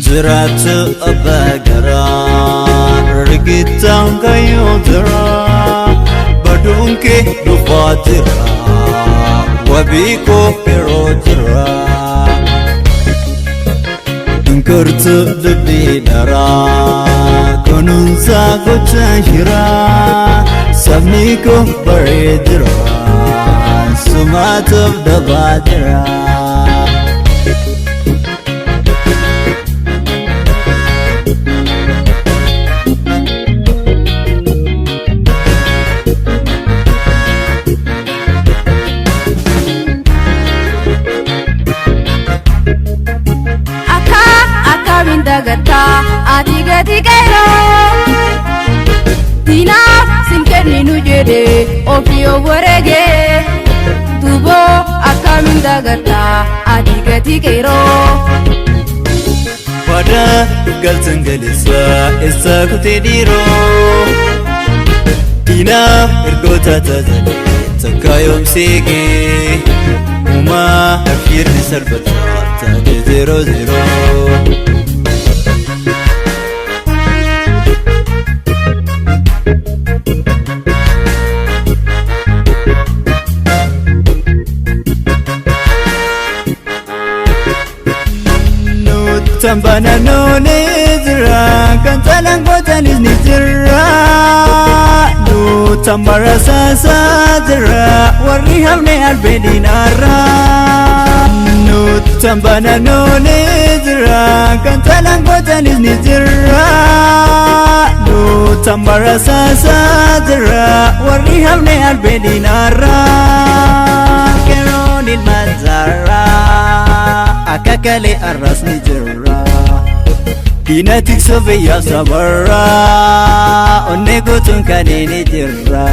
زرعت أبقرا رقيت عنقايو درا بدونك نفاترا وبيكو بيروترا انكرت لبي درا كنون ساقو تنشرا سميكو بريدرا سمات بدبادرا Dagata adiga tigero Dina simkeni nujede ofio warege Tubo akamin dagata adiga tigero Wada galtan galisa isa kutediro Dina ergota tazali takayom sege Uma afir nisarbata tade 00 Tambana no nizra kan talang botanis nizra no tambara sasa zra warri hamne albedinara no tambana no nizra kan talang botanis nizra no tambara sasa zra warri hamne albedinara keronil mazara akakale arras nijra Dinatik sobeya sabara onne gotun kanene jirra